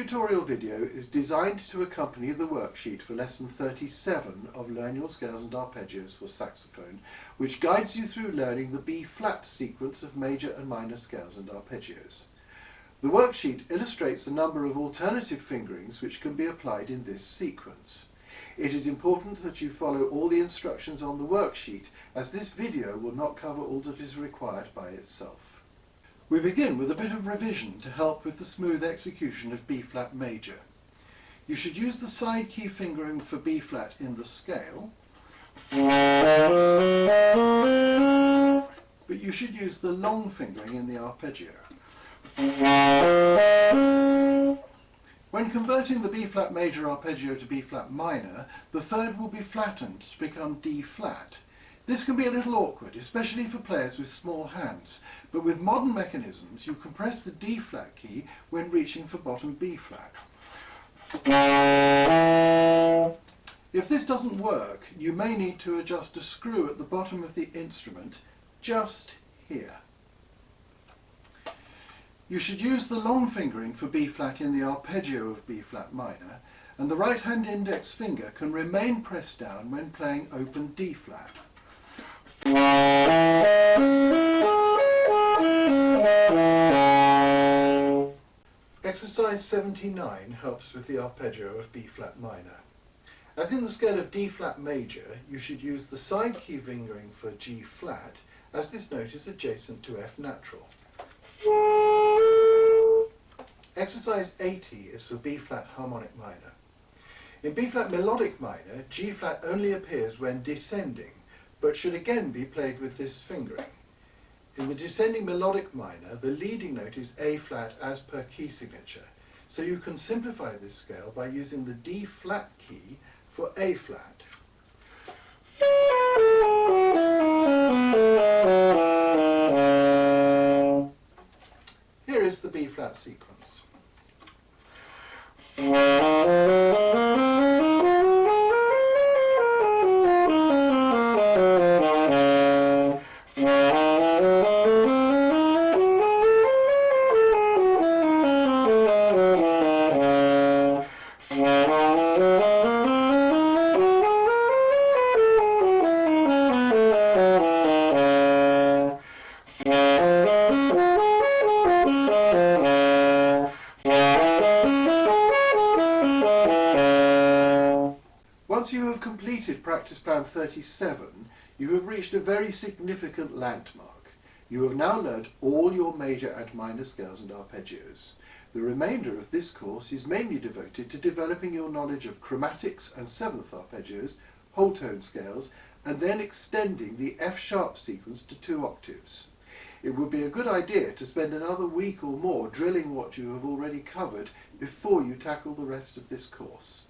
tutorial video is designed to accompany the worksheet for lesson 37 of Learn Your Scales and Arpeggios for Saxophone, which guides you through learning the B-flat sequence of major and minor scales and arpeggios. The worksheet illustrates a number of alternative fingerings which can be applied in this sequence. It is important that you follow all the instructions on the worksheet, as this video will not cover all that is required by itself. We begin with a bit of revision to help with the smooth execution of B-flat major. You should use the side key fingering for B-flat in the scale, but you should use the long fingering in the arpeggio. When converting the B-flat major arpeggio to B-flat minor, the third will be flattened to become D-flat. This can be a little awkward, especially for players with small hands, but with modern mechanisms you can press the D-flat key when reaching for bottom B-flat. If this doesn't work, you may need to adjust a screw at the bottom of the instrument, just here. You should use the long fingering for B-flat in the arpeggio of B-flat minor, and the right-hand index finger can remain pressed down when playing open D-flat. Exercise 79 helps with the arpeggio of B-flat minor. As in the scale of D-flat major, you should use the side key fingering for G-flat, as this note is adjacent to F natural. Exercise 80 is for B-flat harmonic minor. In B-flat melodic minor, G-flat only appears when descending, but should again be played with this fingering. In the descending melodic minor, the leading note is A-flat as per key signature, so you can simplify this scale by using the D-flat key for A-flat. Here is the B-flat sequence. Once you have completed practice plan 37, you have reached a very significant landmark. You have now learnt all your major and minor scales and arpeggios. The remainder of this course is mainly devoted to developing your knowledge of chromatics and seventh arpeggios, whole tone scales, and then extending the F-sharp sequence to 2 octaves. It would be a good idea to spend another week or more drilling what you have already covered before you tackle the rest of this course.